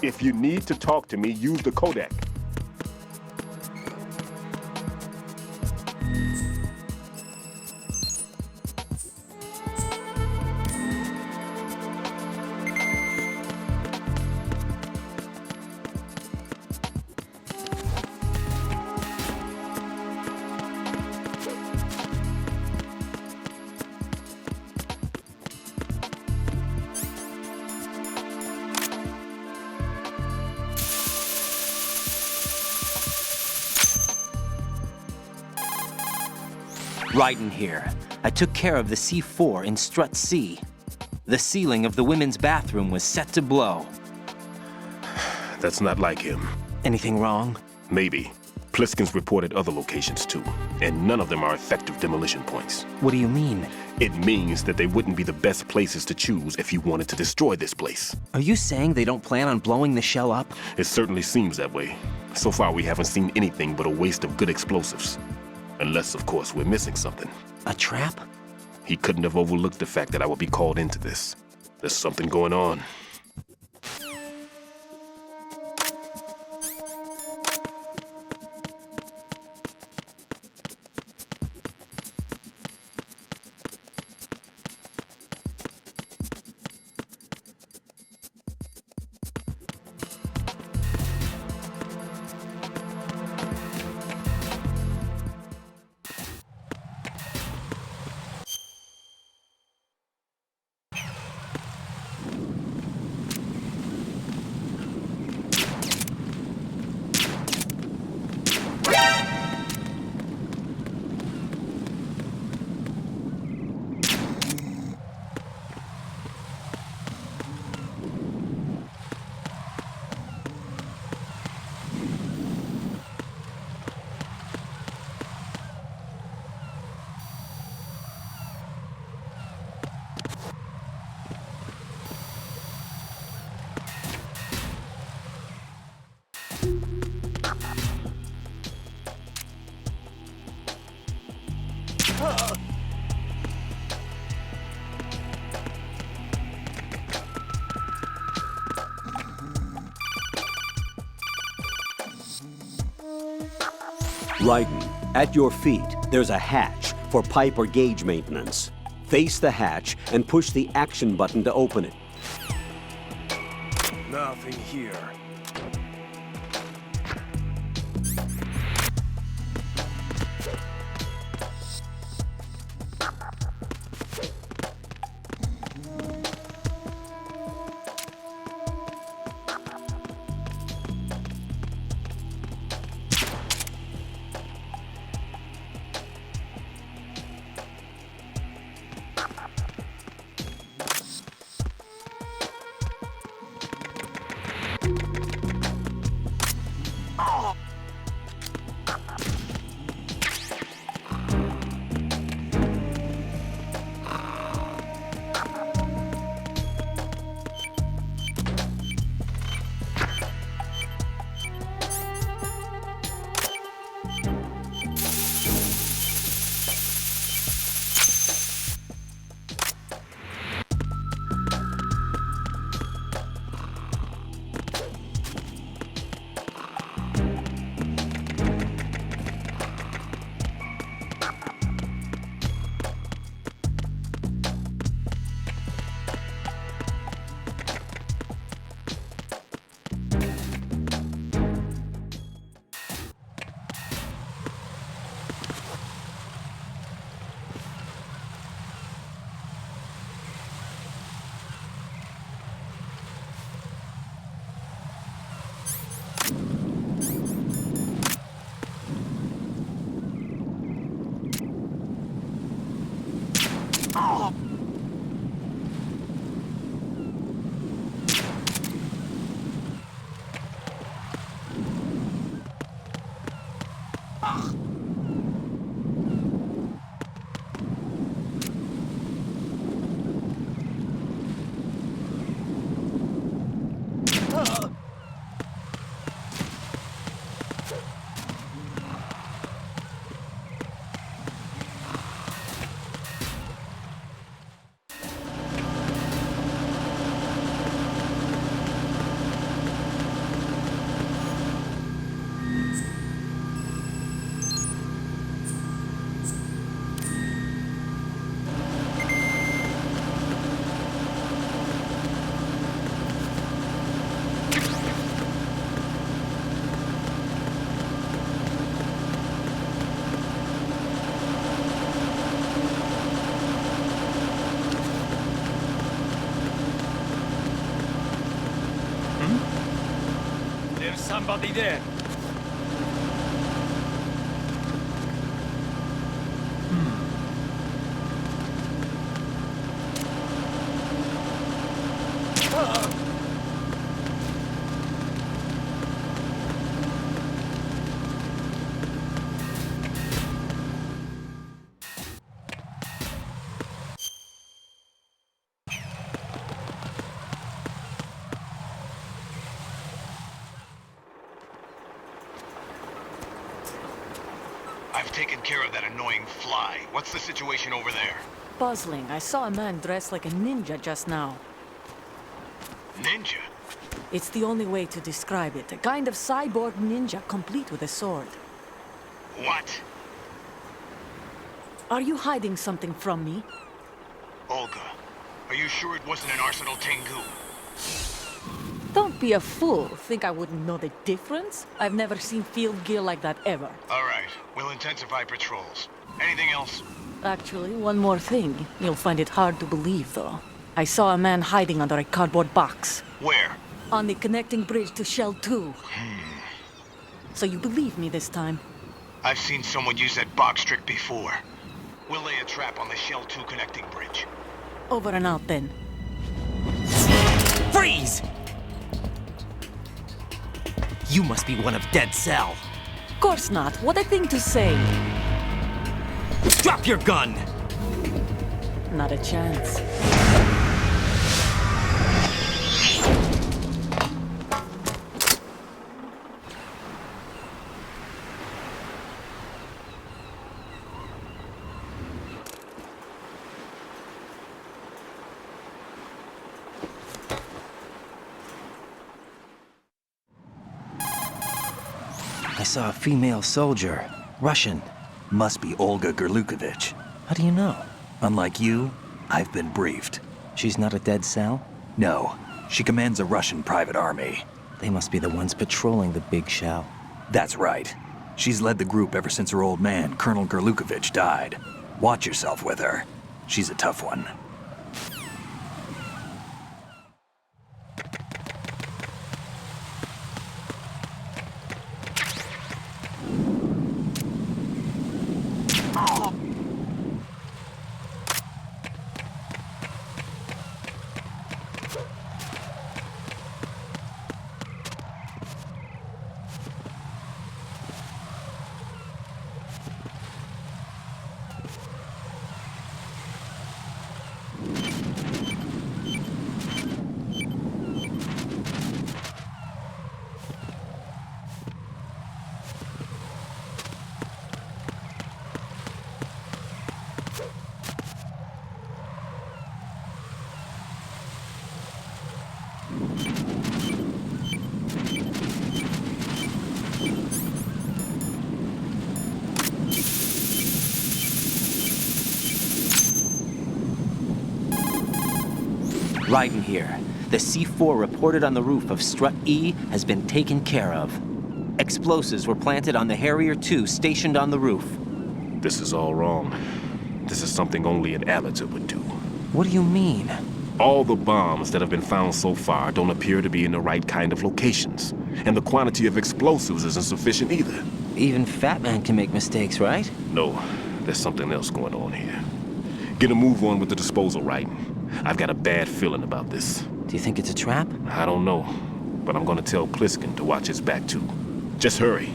If you need to talk to me, use the codec. Raiden here. I took care of the C4 in Strut C. The ceiling of the women's bathroom was set to blow. That's not like him. Anything wrong? Maybe. Pliskin's reported other locations too, and none of them are effective demolition points. What do you mean? It means that they wouldn't be the best places to choose if you wanted to destroy this place. Are you saying they don't plan on blowing the shell up? It certainly seems that way. So far, we haven't seen anything but a waste of good explosives. Unless, of course, we're missing something. A trap? He couldn't have overlooked the fact that I would be called into this. There's something going on. Raiden, at your feet, there's a hatch for pipe or gauge maintenance. Face the hatch and push the action button to open it. Nothing here. There's somebody there. I've taken care of that annoying fly. What's the situation over there? Puzzling. I saw a man dressed like a ninja just now. Ninja? It's the only way to describe it. A kind of cyborg ninja, complete with a sword. What? Are you hiding something from me? Olga, are you sure it wasn't an Arsenal Tengu? Don't be a fool. Think I wouldn't know the difference? I've never seen field gear like that ever. All right, we'll intensify patrols. Anything else? Actually, one more thing. You'll find it hard to believe, though. I saw a man hiding under a cardboard box. Where? On the connecting bridge to Shell 2. So you believe me this time? I've seen someone use that box trick before. We'll lay a trap on the Shell 2 connecting bridge. Over and out, then. Freeze! You must be one of Dead Cell. Course not. What a thing to say. Drop your gun! Not a chance. I saw a female soldier. Russian. Must be Olga Gerlukovich. How do you know? Unlike you, I've been briefed. She's not a Dead Cell? No, she commands a Russian private army. They must be the ones patrolling the big shell. That's right. She's led the group ever since her old man, Colonel Gerlukovich, died. Watch yourself with her. She's a tough one. Raiden here. The C4 reported on the roof of Strut E has been taken care of. Explosives were planted on the Harrier 2 stationed on the roof. This is all wrong. This is something only an amateur would do. What do you mean? All the bombs that have been found so far don't appear to be in the right kind of locations. And the quantity of explosives isn't sufficient either. Even Fatman can make mistakes, right? No, there's something else going on here. Get a move on with the disposal, Raiden. I've got a bad feeling about this. Do you think it's a trap? I don't know, but I'm gonna tell Pliskin to watch his back too. Just hurry.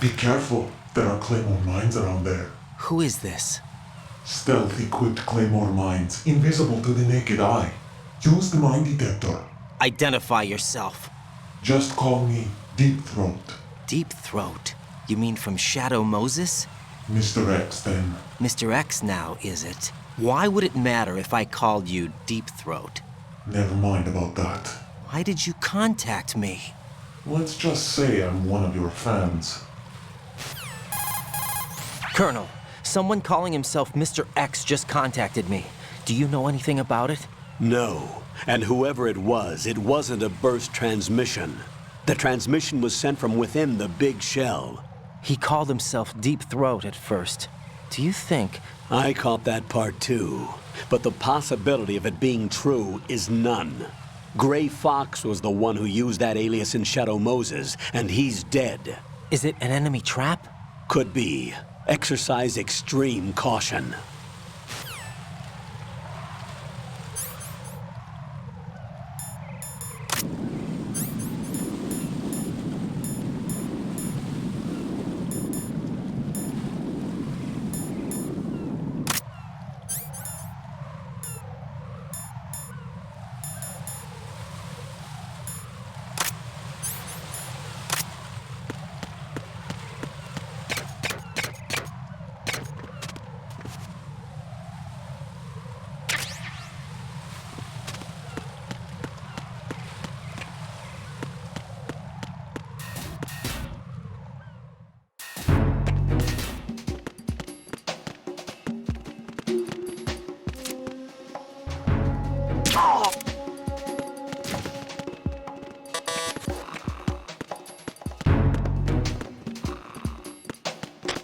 Be careful. There are claymore mines around there. Who is this? Stealth-equipped claymore mines, invisible to the naked eye. Use the mine detector. Identify yourself. Just call me Deep Throat. Deep Throat? You mean from Shadow Moses? Mr. X, then. Mr. X now, is it? Why would it matter if I called you Deep Throat? Never mind about that. Why did you contact me? Let's just say I'm one of your fans. Colonel, someone calling himself Mr. X just contacted me. Do you know anything about it? No. And whoever it wasn't a burst transmission. The transmission was sent from within the big shell. He called himself Deep Throat at first. Do you think... I caught that part too. But the possibility of it being true is none. Gray Fox was the one who used that alias in Shadow Moses, and he's dead. Is it an enemy trap? Could be. Exercise extreme caution.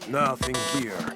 Nothing here.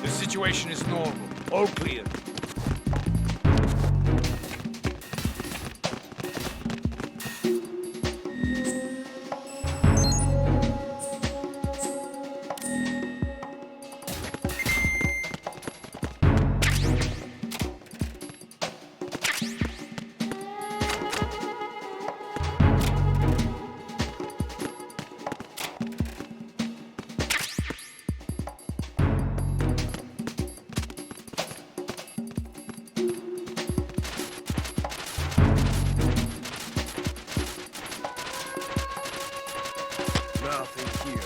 Situation is normal. All clear. Nothing here.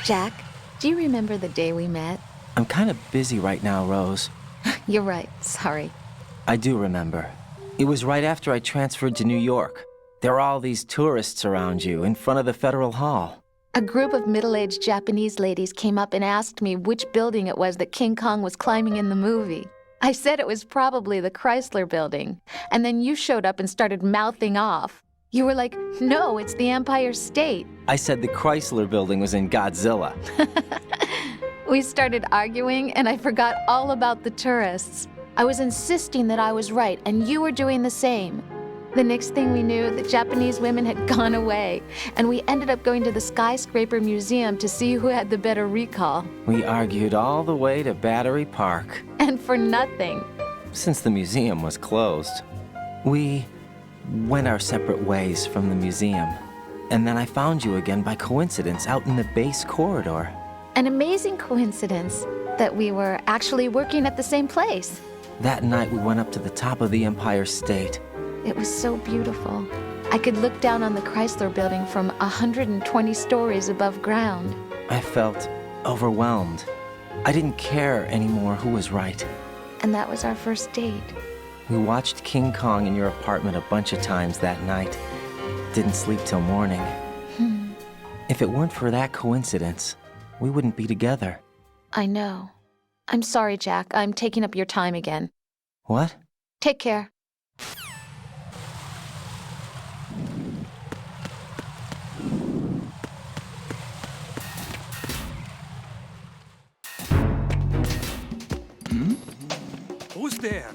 Jack, do you remember the day we met? I'm kind of busy right now, Rose. You're right, sorry. I do remember. It was right after I transferred to New York. There were all these tourists around you in front of the Federal Hall. A group of middle-aged Japanese ladies came up and asked me which building it was that King Kong was climbing in the movie. I said it was probably the Chrysler Building, and then you showed up and started mouthing off. You were like, no, it's the Empire State. I said the Chrysler Building was in Godzilla. We started arguing, and I forgot all about the tourists. I was insisting that I was right, and you were doing the same. The next thing we knew, the Japanese women had gone away, and we ended up going to the Skyscraper Museum to see who had the better recall. We argued all the way to Battery Park. And for nothing. Since the museum was closed, we went our separate ways from the museum. And then I found you again by coincidence out in the base corridor. An amazing coincidence that we were actually working at the same place. That night we went up to the top of the Empire State. It was so beautiful. I could look down on the Chrysler Building from 120 stories above ground. I felt overwhelmed. I didn't care anymore who was right. And that was our first date. We watched King Kong in your apartment a bunch of times that night. Didn't sleep till morning. If it weren't for that coincidence, we wouldn't be together. I know. I'm sorry, Jack. I'm taking up your time again. What? Take care. Who's there?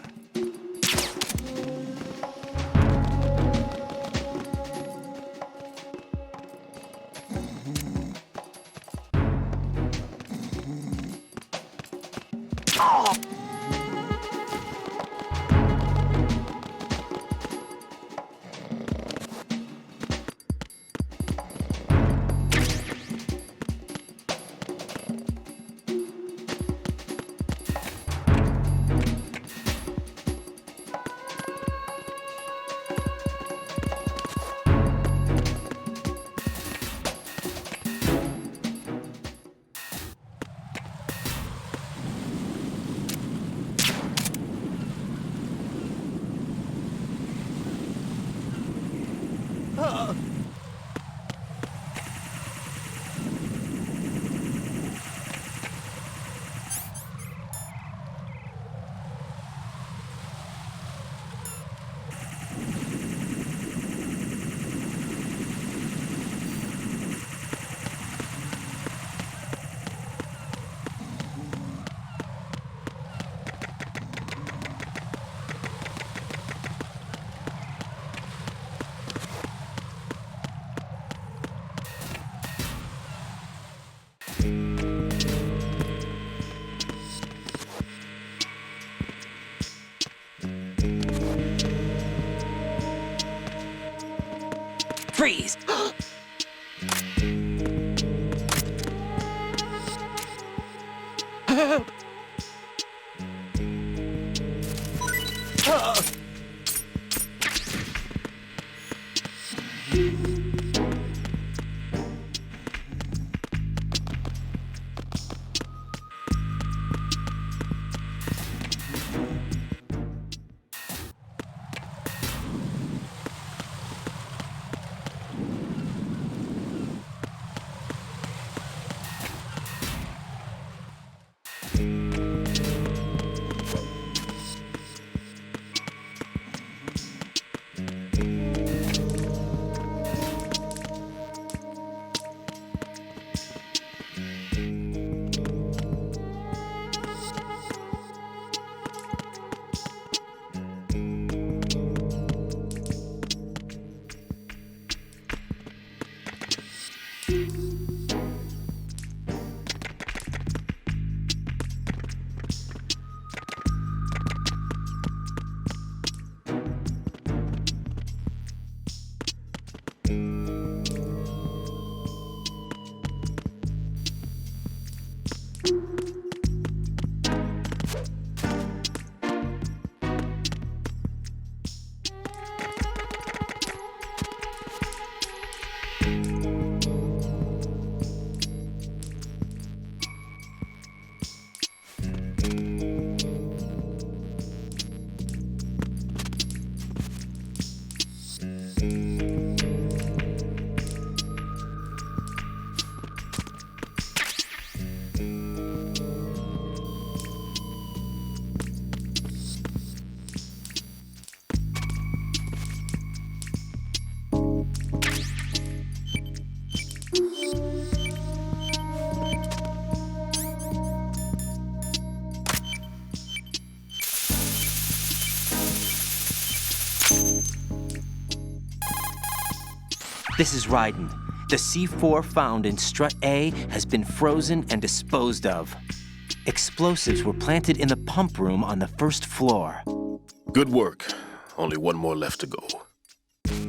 Freeze! This is Raiden. The C4 found in Strut A has been frozen and disposed of. Explosives were planted in the pump room on the first floor. Good work. Only one more left to go.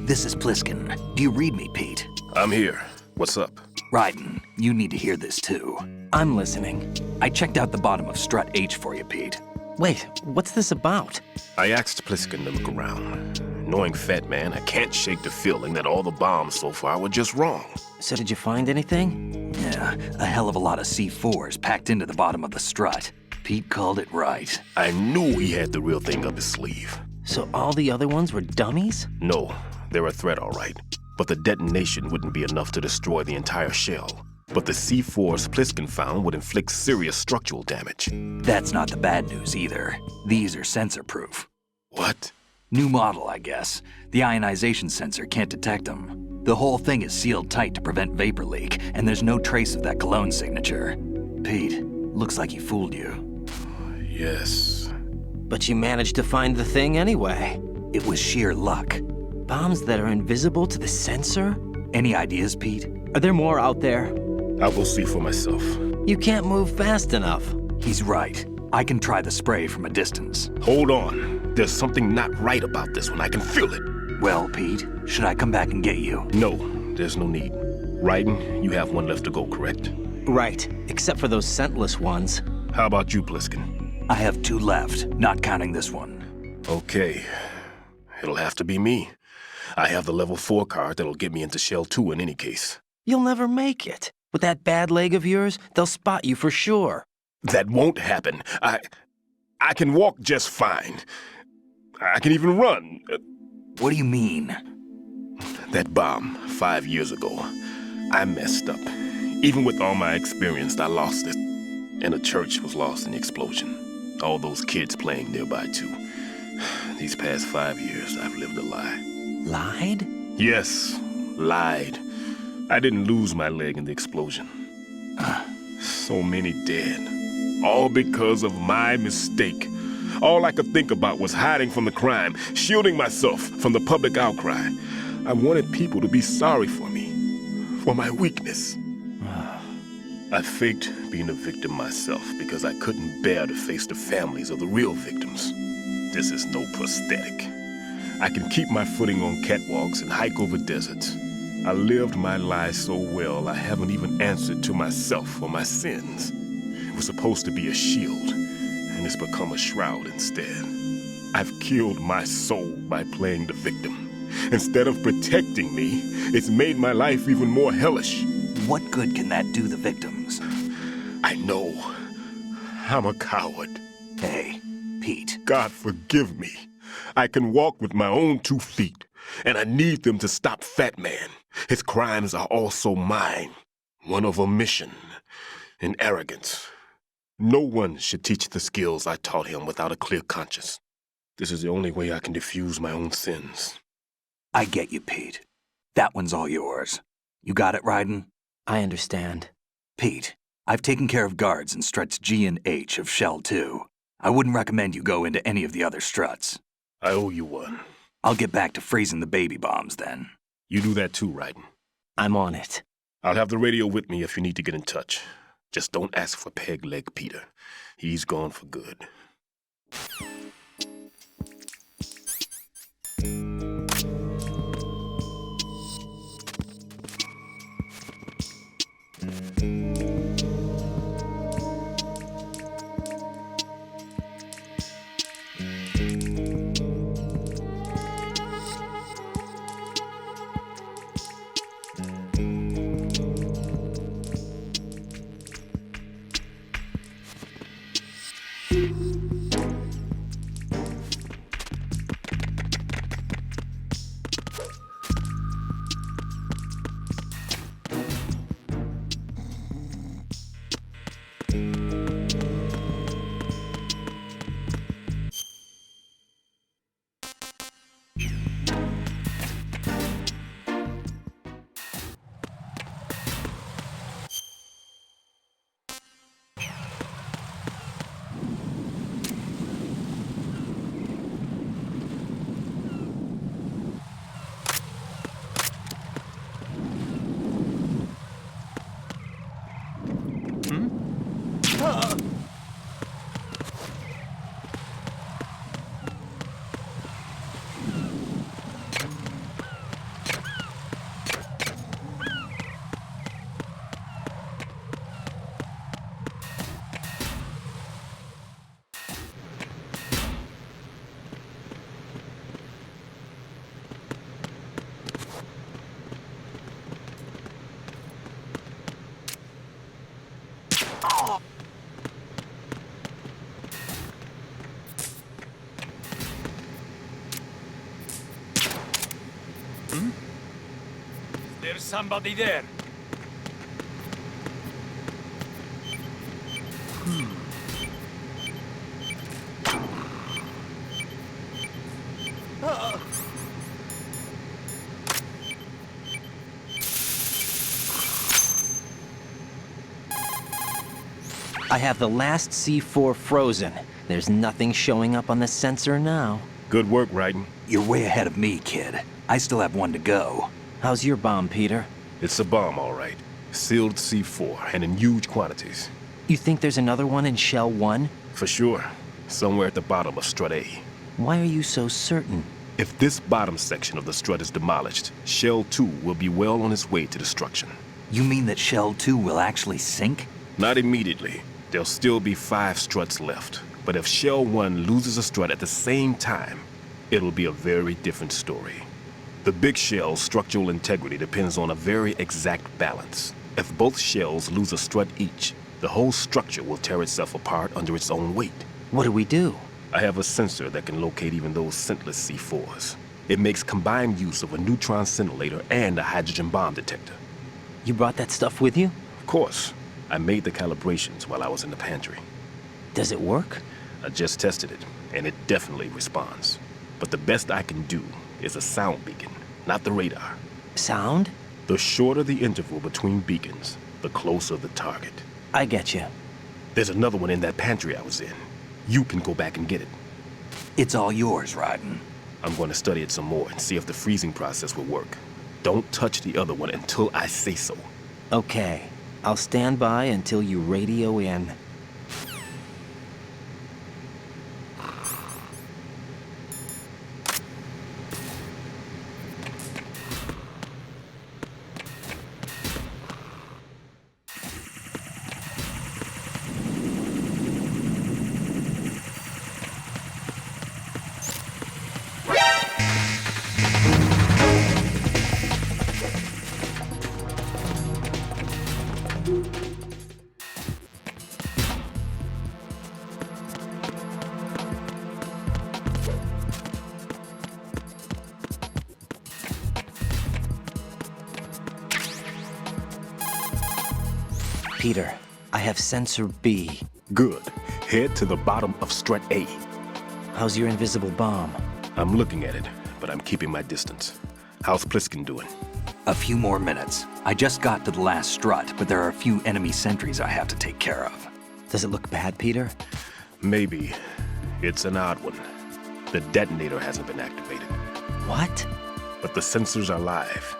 This is Pliskin. Do you read me, Pete? I'm here. What's up? Raiden, you need to hear this too. I'm listening. I checked out the bottom of Strut H for you, Pete. Wait, what's this about? I asked Pliskin to look around. Knowing Fatman, I can't shake the feeling that all the bombs so far were just wrong. So did you find anything? Yeah, a hell of a lot of C4s packed into the bottom of the strut. Pete called it right. I knew he had the real thing up his sleeve. So all the other ones were dummies? No, they're a threat, all right. But the detonation wouldn't be enough to destroy the entire shell. But the C4s Pliskin found would inflict serious structural damage. That's not the bad news either. These are sensor-proof. What? New model, I guess. The ionization sensor can't detect them. The whole thing is sealed tight to prevent vapor leak, and there's no trace of that cologne signature. Pete, looks like he fooled you. Yes. But you managed to find the thing anyway. It was sheer luck. Bombs that are invisible to the sensor? Any ideas, Pete? Are there more out there? I'll go see for myself. You can't move fast enough. He's right. I can try the spray from a distance. Hold on. There's something not right about this one. I can feel it. Well, Pete, should I come back and get you? No, there's no need. Raiden, you have one left to go, correct? Right, except for those scentless ones. How about you, Pliskin? I have 2 left, not counting this one. Okay. It'll have to be me. I have the level 4 card that'll get me into Shell 2 in any case. You'll never make it. With that bad leg of yours, they'll spot you for sure. That won't happen. I can walk just fine. I can even run. What do you mean? That bomb 5 years ago, I messed up. Even with all my experience, I lost it. And the church was lost in the explosion. All those kids playing nearby, too. These past 5 years, I've lived a lie. Lied? Yes, lied. I didn't lose my leg in the explosion. So many dead. All because of my mistake. All I could think about was hiding from the crime, shielding myself from the public outcry. I wanted people to be sorry for me, for my weakness. I faked being a victim myself because I couldn't bear to face the families of the real victims. This is no prosthetic. I can keep my footing on catwalks and hike over deserts. I lived my life so well I haven't even answered to myself for my sins. It was supposed to be a shield, and it's become a shroud instead. I've killed my soul by playing the victim. Instead of protecting me, it's made my life even more hellish. What good can that do the victims? I know. I'm a coward. Hey, Pete. God forgive me. I can walk with my own 2 feet, and I need them to stop Fatman. His crimes are also mine. One of omission and arrogance. No one should teach the skills I taught him without a clear conscience. This is the only way I can diffuse my own sins. I get you, Pete. That one's all yours. You got it, Raiden? I understand. Pete, I've taken care of guards in struts G and H of Shell 2. I wouldn't recommend you go into any of the other struts. I owe you one. I'll get back to freezing the baby bombs then. You do that too, Raiden. I'm on it. I'll have the radio with me if you need to get in touch. Just don't ask for Peg Leg Peter. He's gone for good. There's somebody there. I have the last C4 frozen. There's nothing showing up on the sensor now. Good work, Raiden. You're way ahead of me, kid. I still have one to go. How's your bomb, Peter? It's a bomb, all right. Sealed C4, and in huge quantities. You think there's another one in Shell 1? For sure. Somewhere at the bottom of Strut A. Why are you so certain? If this bottom section of the strut is demolished, Shell 2 will be well on its way to destruction. You mean that Shell 2 will actually sink? Not immediately. There'll still be 5 struts left. But if Shell 1 loses a strut at the same time, it'll be a very different story. The big shell's structural integrity depends on a very exact balance. If both shells lose a strut each, the whole structure will tear itself apart under its own weight. What do we do? I have a sensor that can locate even those scentless C4s. It makes combined use of a neutron scintillator and a hydrogen bomb detector. You brought that stuff with you? Of course. I made the calibrations while I was in the pantry. Does it work? I just tested it, and it definitely responds. But the best I can do is a sound beacon, not the radar. Sound? The shorter the interval between beacons, the closer the target. I get you. There's another one in that pantry I was in. You can go back and get it. It's all yours, Raiden. I'm going to study it some more and see if the freezing process will work. Don't touch the other one until I say so. Okay. I'll stand by until you radio in. Peter, I have sensor B. Good. Head to the bottom of Strut A. How's your invisible bomb? I'm looking at it, but I'm keeping my distance. How's Pliskin doing? A few more minutes. I just got to the last strut, but there are a few enemy sentries I have to take care of. Does it look bad, Peter? Maybe. It's an odd one. The detonator hasn't been activated. What? But the sensors are live,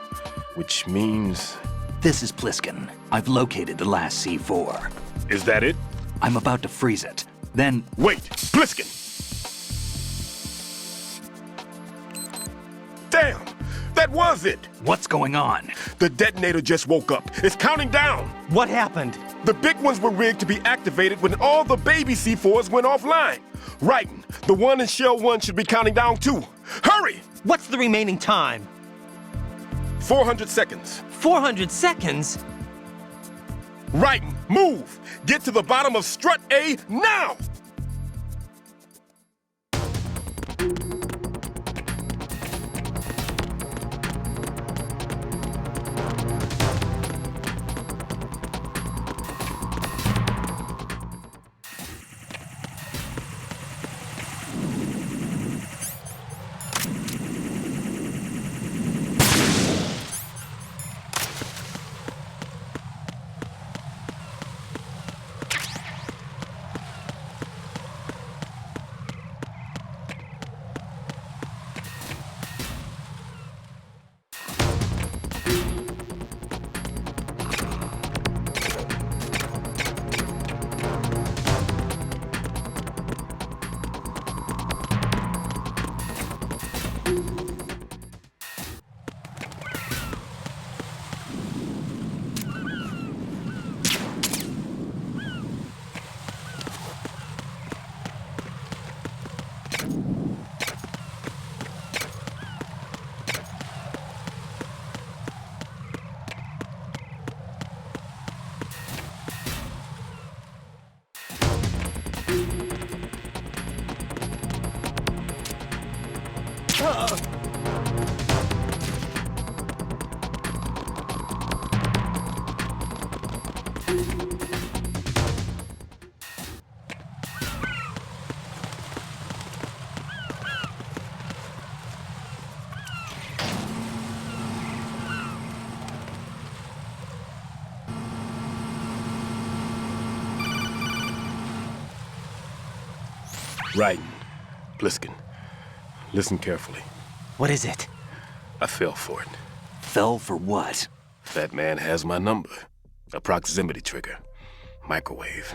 which means... This is Pliskin. I've located the last C4. Is that it? I'm about to freeze it. Then... Wait! Pliskin! Damn! That was it! What's going on? The detonator just woke up. It's counting down! What happened? The big ones were rigged to be activated when all the baby C4s went offline. Raiden, the one in Shell 1 should be counting down too. Hurry! What's the remaining time? 400 seconds. 400 seconds? Raiden, move! Get to the bottom of Strut A now! Right. Pliskin, listen carefully. What is it? I fell for it. Fell for what? Fatman has my number. A proximity trigger. Microwave.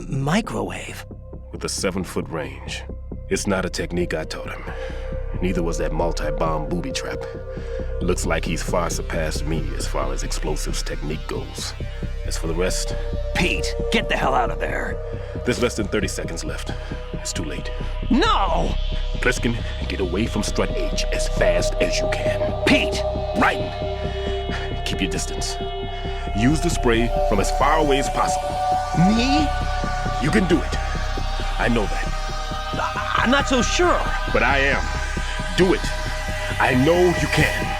Microwave? With a 7-foot range. It's not a technique I taught him. Neither was that multi-bomb booby trap. Looks like he's far surpassed me as far as explosives technique goes. As for the rest... Pete, get the hell out of there. There's less than 30 seconds left. It's too late. No! Pliskin, get away from Strut H as fast as you can. Pete! Right! Keep your distance. Use the spray from as far away as possible. Me? You can do it. I know that. I'm not so sure. But I am. Do it. I know you can.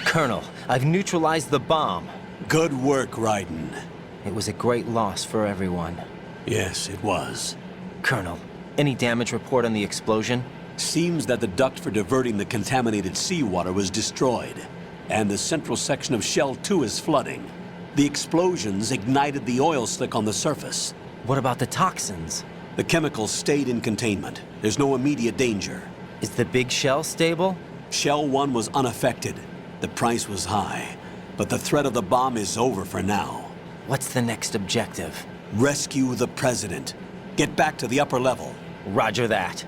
Colonel, I've neutralized the bomb. Good work, Raiden. It was a great loss for everyone. Yes, it was. Colonel, any damage report on the explosion? Seems that the duct for diverting the contaminated seawater was destroyed, and the central section of Shell 2 is flooding. The explosions ignited the oil slick on the surface. What about the toxins? The chemicals stayed in containment. There's no immediate danger. Is the big shell stable? Shell 1 was unaffected. The price was high, but the threat of the bomb is over for now. What's the next objective? Rescue the President. Get back to the upper level. Roger that.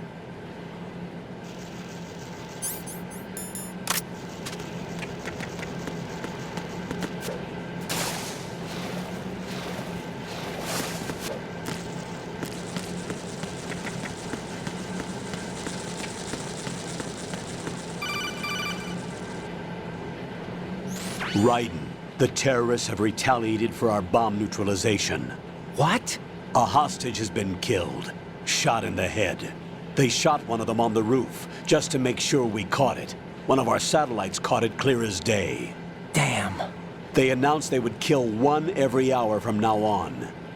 Raiden, the terrorists have retaliated for our bomb neutralization. What? A hostage has been killed, shot in the head. They shot one of them on the roof, just to make sure we caught it. One of our satellites caught it clear as day. Damn. They announced they would kill one every hour from now on.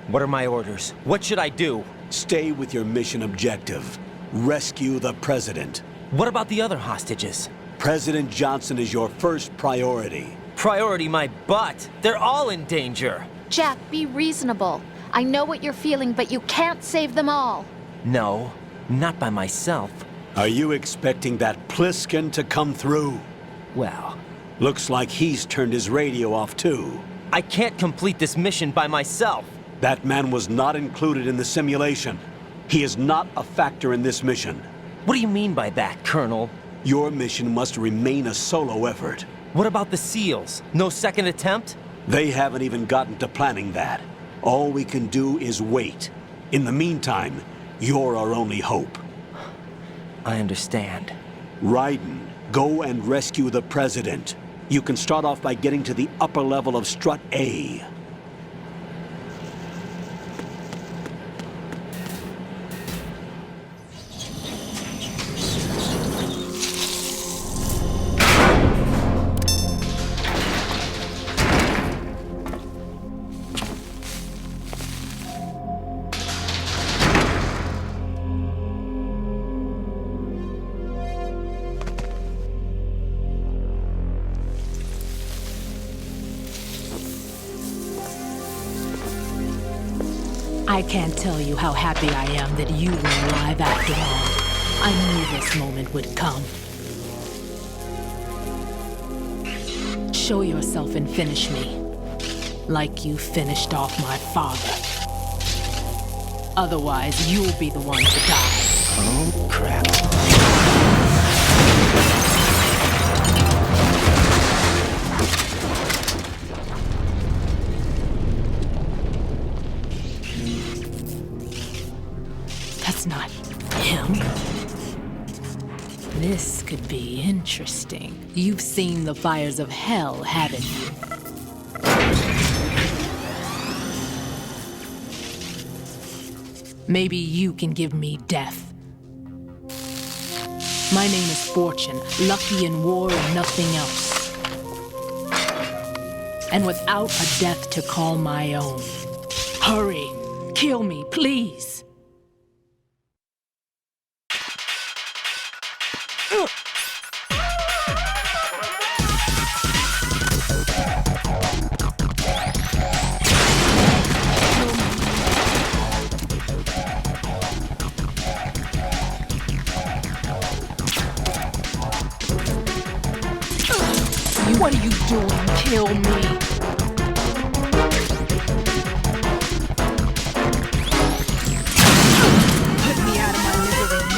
What are my orders? What should I do? Stay with your mission objective. Rescue the President. What about the other hostages? President Johnson is your first priority. Priority my butt. They're all in danger. Jack, be reasonable. I know what you're feeling, but you can't save them all. No, not by myself. Are you expecting that Pliskin to come through? Well, Looks like he's turned his radio off too. I can't complete this mission by myself. That man was not included in the simulation. He is not a factor in this mission. What do you mean by that, Colonel? Your mission must remain a solo effort. What about the SEALs? No second attempt? They haven't even gotten to planning that. All we can do is wait. In the meantime, you're our only hope. I understand. Raiden, go and rescue the President. You can start off by getting to the upper level of Strut A. I can't tell you how happy I am that you were alive after all. I knew this moment would come. Show yourself and finish me. Like you finished off my father. Otherwise, you'll be the one to die. Oh, crap. That's not him. This could be interesting. You've seen the fires of hell, haven't you? Maybe you can give me death. My name is Fortune, lucky in war and nothing else. And without a death to call my own. Hurry, kill me, please. What are you doing? Kill me. Put me out of my misery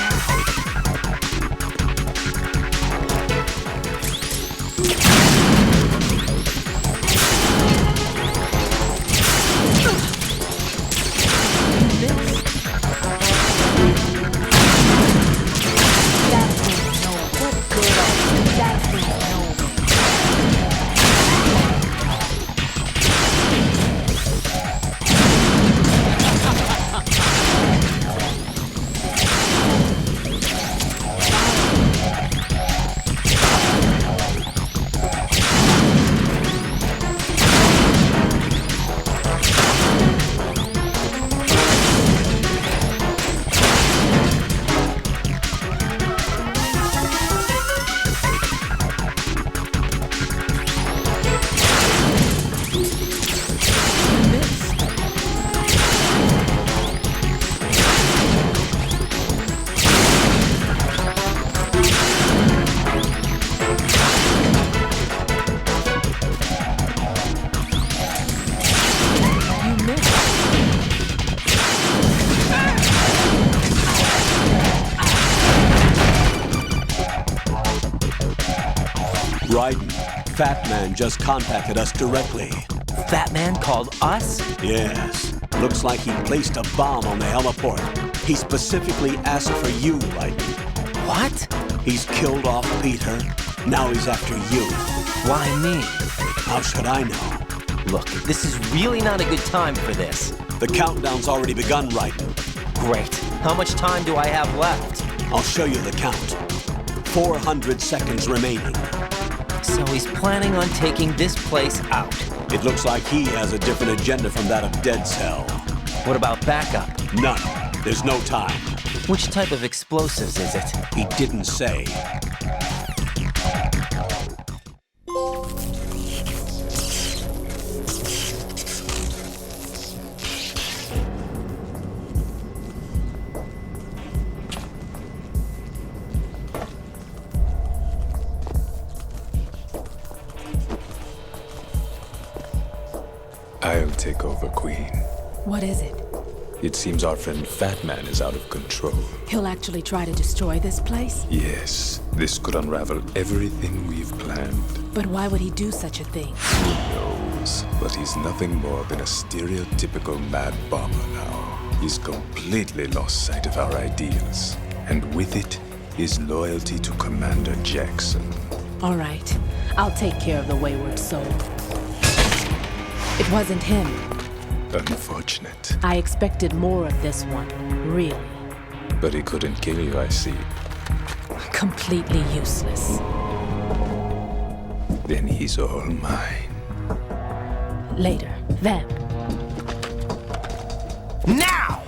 Raiden, Fatman just contacted us directly. Fatman called us? Yes. Looks like he placed a bomb on the heliport. He specifically asked for you, Raiden. What? He's killed off Peter. Now he's after you. Why me? How should I know? Look, this is really not a good time for this. The countdown's already begun, Raiden. Great. How much time do I have left? I'll show you the count. 400 seconds remaining. So he's planning on taking this place out. It looks like he has a different agenda from that of Dead Cell. What about backup? None. There's no time. Which type of explosives is it? He didn't say. I'll take over, Queen. What is it? It seems our friend Fatman is out of control. He'll actually try to destroy this place? Yes, this could unravel everything we've planned. But why would he do such a thing? Who knows? But he's nothing more than a stereotypical mad bomber now. He's completely lost sight of our ideals. And with it, his loyalty to Commander Jackson. All right. I'll take care of the wayward soul. It wasn't him. Unfortunate. I expected more of this one, really. But he couldn't kill you, I see. Completely useless. Then he's all mine. Later, then. Now!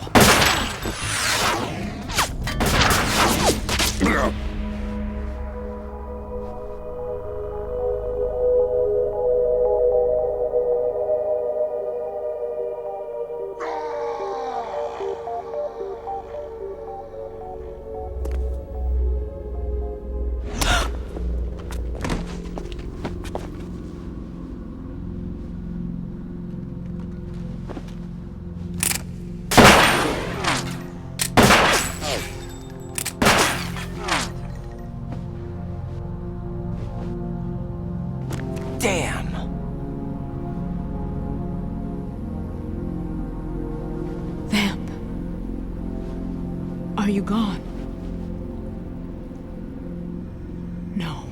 Are you gone? No.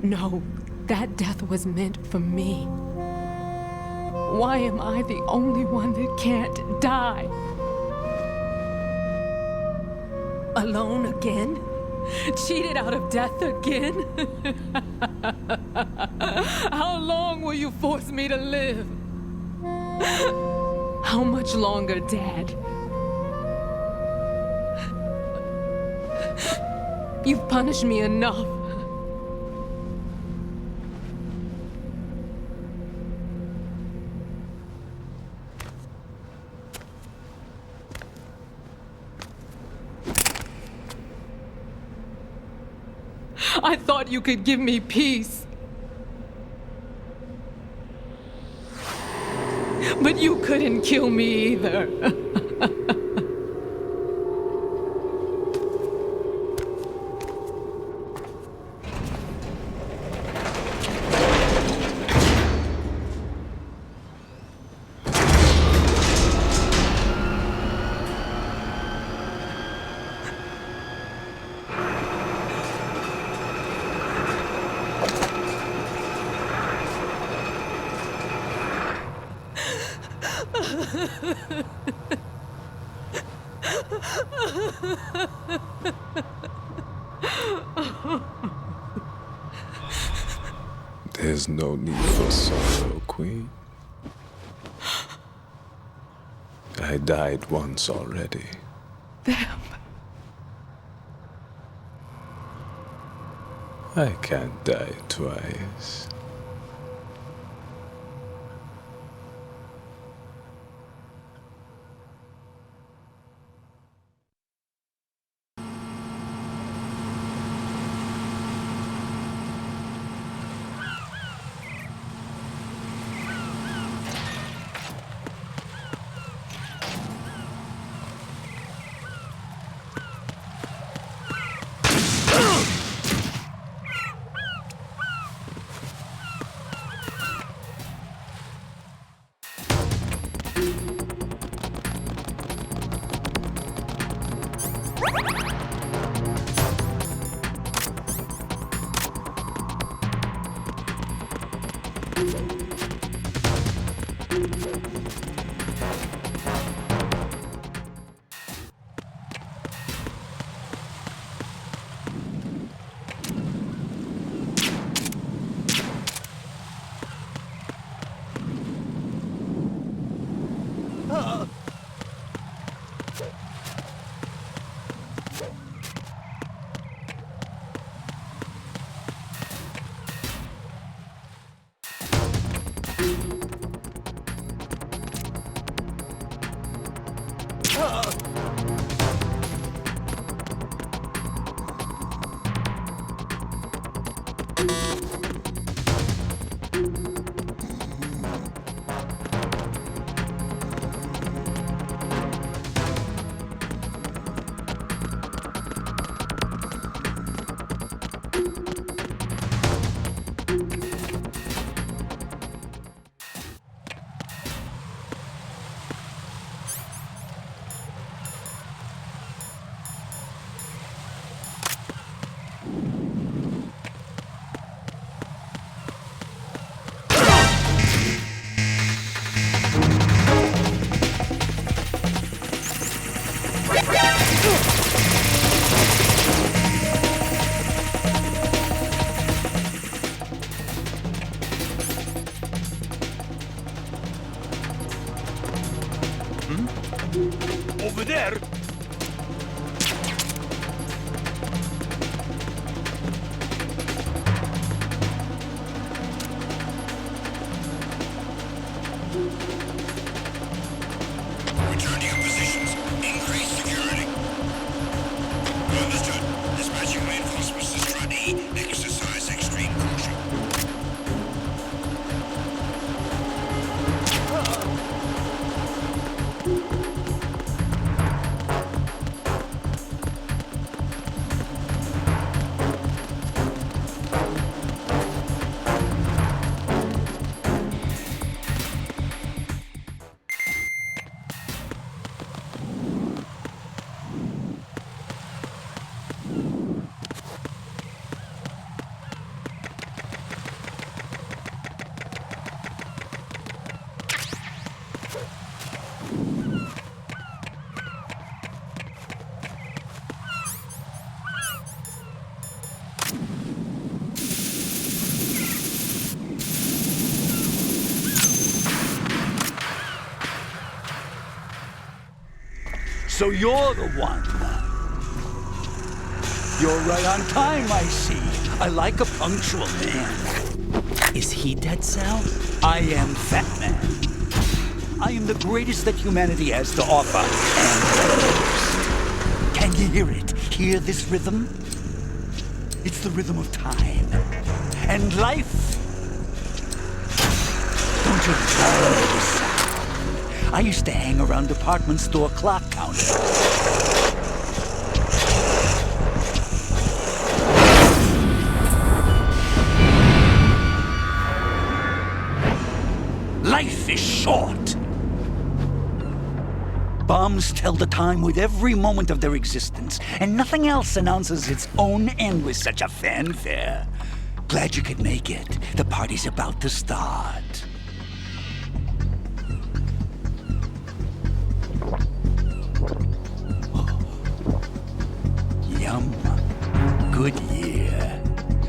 No, that death was meant for me. Why am I the only one that can't die? Alone again? Cheated out of death again? How long will you force me to live? How much longer, Dad? You've punished me enough. I thought you could give me peace. But you couldn't kill me either. There's no need for sorrow, Queen. I died once already. Them. I can't die twice. Over there! So you're the one. You're right on time, I see. I like a punctual man. Is he Dead Cell? I am Fatman. I am the greatest that humanity has to offer, and the worst. Can you hear it? Hear this rhythm? It's the rhythm of time and life. Don't you love this sound? I used to hang around department store clock counters. Life is short. Bombs tell the time with every moment of their existence, and nothing else announces its own end with such a fanfare. Glad you could make it. The party's about to start. Yum. Good year.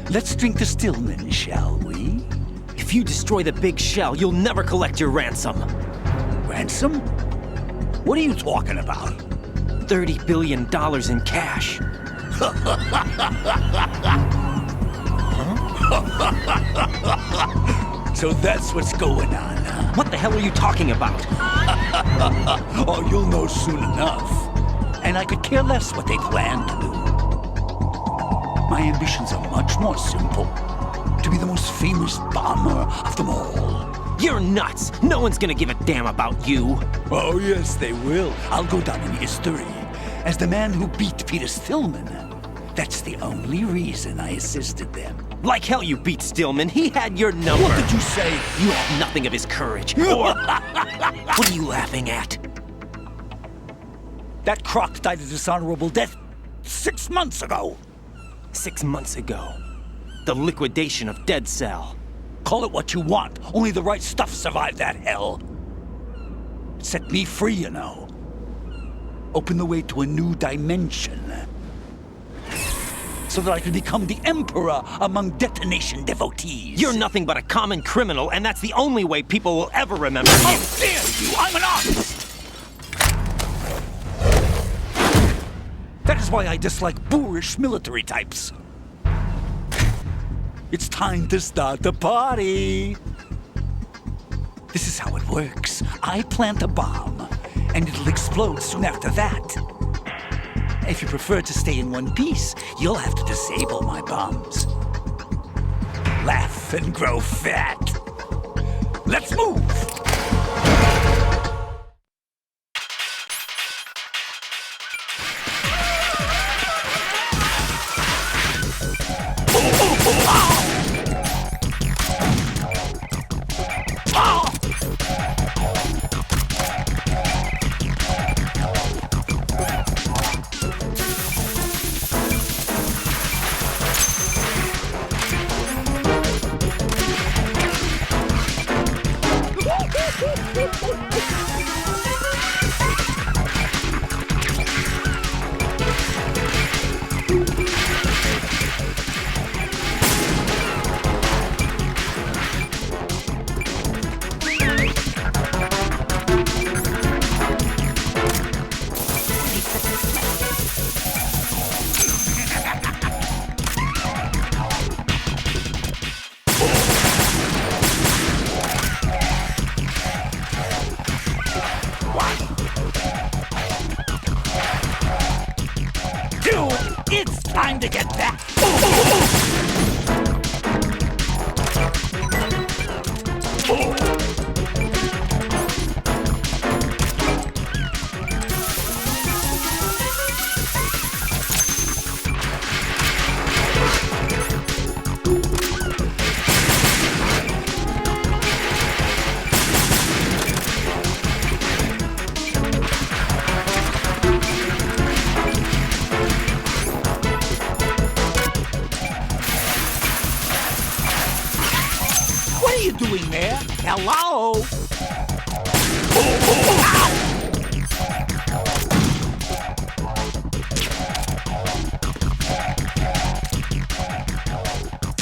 Let's drink to Stillman, shall we? If you destroy the big shell, you'll never collect your ransom. Ransom? What are you talking about? $30 billion in cash. So that's what's going on, huh? What the hell are you talking about? Oh, you'll know soon enough. And I could care less what they plan to do. My ambitions are much more simple. To be the most famous bomber of them all. You're nuts! No one's gonna give a damn about you! Oh, yes, they will. I'll go down in history as the man who beat Peter Stillman. That's the only reason I assisted them. Like hell you beat Stillman. He had your number. What did you say? You have nothing of his courage. Or... What are you laughing at? That croc died a dishonorable death 6 months ago. 6 months ago. The liquidation of Dead Cell. Call it what you want. Only the right stuff survived that hell. It set me free, you know. Opened the way to a new dimension. So that I could become the emperor among detonation devotees. You're nothing but a common criminal, and that's the only way people will ever remember you. How dare you! I'm an artist! That is why I dislike boorish military types. It's time to start the party. This is how it works. I plant a bomb, and it'll explode soon after that. If you prefer to stay in one piece, you'll have to disable my bombs. Laugh and grow fat. Let's move! It's time to get back. What are you doing there? Hello?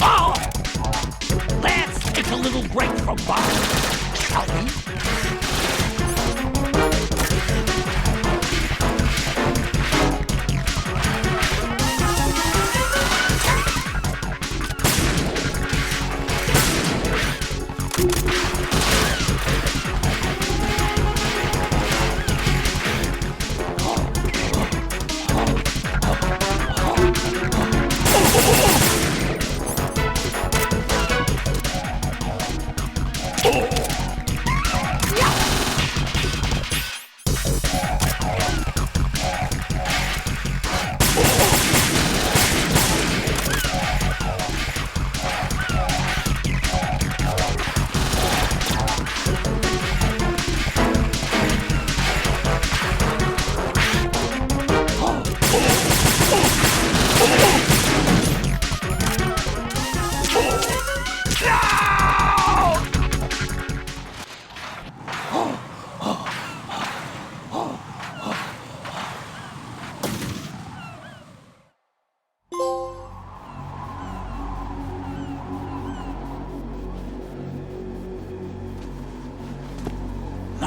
Oh! Let's take a little break from bombs, shall we?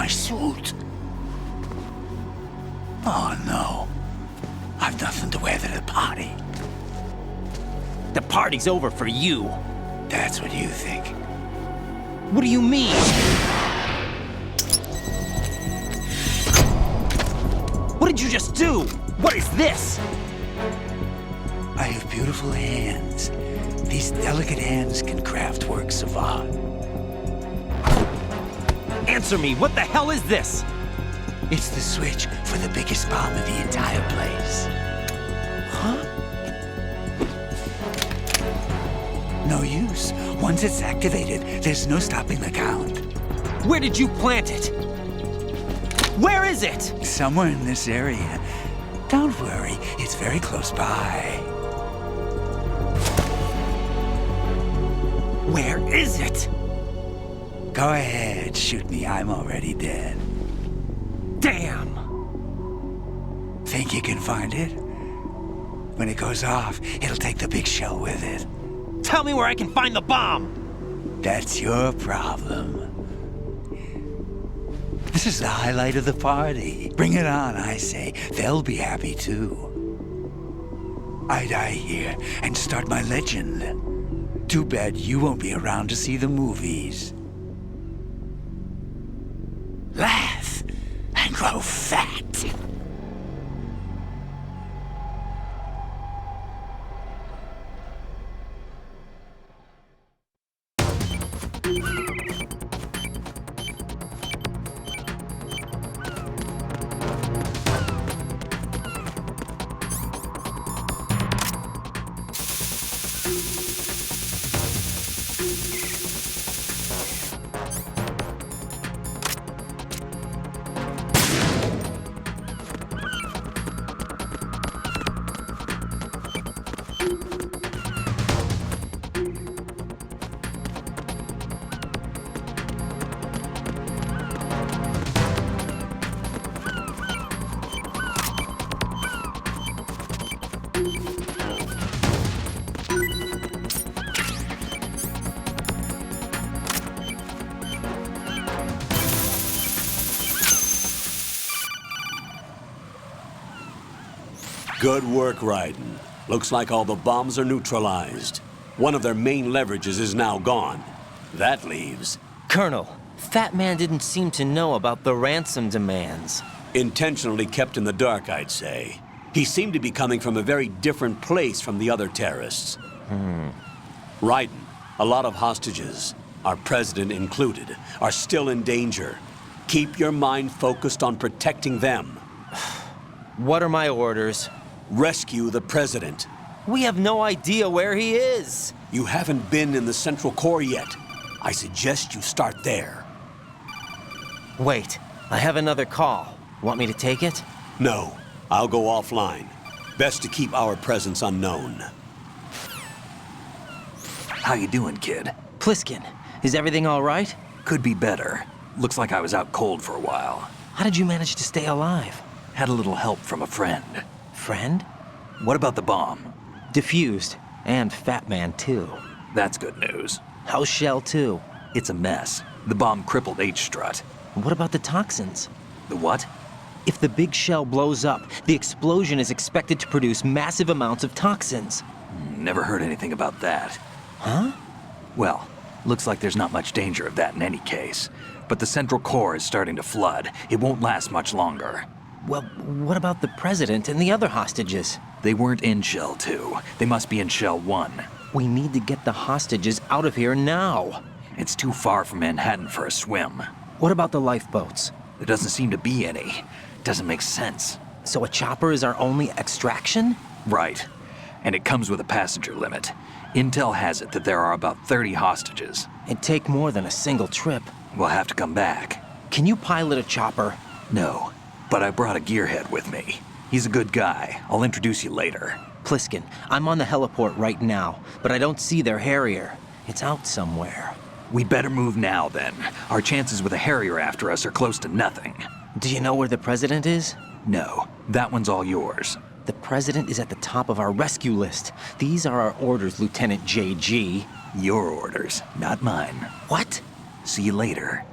my suit. Oh no. I've nothing to wear to the party. The party's over for you. That's what you think. What do you mean? What did you just do? What is this? I have beautiful hands. These delicate hands can craft works of art. Answer me, what the hell is this? It's the switch for the biggest bomb in the entire place. Huh? No use. Once it's activated, there's no stopping the count. Where did you plant it? Where is it? Somewhere in this area. Don't worry, it's very close by. Where is it? Go ahead, shoot me. I'm already dead. Damn! Think you can find it? When it goes off, it'll take the big shell with it. Tell me where I can find the bomb! That's your problem. This is the highlight of the party. Bring it on, I say. They'll be happy too. I die here and start my legend. Too bad you won't be around to see the movies. Laugh and grow fat. Good work, Raiden. Looks like all the bombs are neutralized. One of their main leverages is now gone. That leaves... Colonel, Fatman didn't seem to know about the ransom demands. Intentionally kept in the dark, I'd say. He seemed to be coming from a very different place from the other terrorists. Raiden, a lot of hostages, our president included, are still in danger. Keep your mind focused on protecting them. What are my orders? Rescue the president. We have no idea where he is. You haven't been in the Central Core yet. I suggest you start there. Wait, I have another call. Want me to take it? No, I'll go offline. Best to keep our presence unknown. How you doing, kid? Pliskin, is everything all right? Could be better. Looks like I was out cold for a while. How did you manage to stay alive? Had a little help from a friend. Friend? What about the bomb? Diffused. And Fatman, too. That's good news. How's Shell 2? It's a mess. The bomb crippled H-Strut. What about the toxins? The what? If the big shell blows up, the explosion is expected to produce massive amounts of toxins. Never heard anything about that. Huh? Well, looks like there's not much danger of that in any case. But the Central Core is starting to flood. It won't last much longer. Well, what about the president and the other hostages? They weren't in Shell 2. They must be in Shell 1. We need to get the hostages out of here now. It's too far from Manhattan for a swim. What about the lifeboats? There doesn't seem to be any. Doesn't make sense. So a chopper is our only extraction? Right. And it comes with a passenger limit. Intel has it that there are about 30 hostages. It'd take more than a single trip. We'll have to come back. Can you pilot a chopper? No. But I brought a gearhead with me. He's a good guy. I'll introduce you later. Pliskin, I'm on the heliport right now, but I don't see their Harrier. It's out somewhere. We'd better move now, then. Our chances with a Harrier after us are close to nothing. Do you know where the president is? No. That one's all yours. The president is at the top of our rescue list. These are our orders, Lieutenant JG. Your orders, not mine. What? See you later.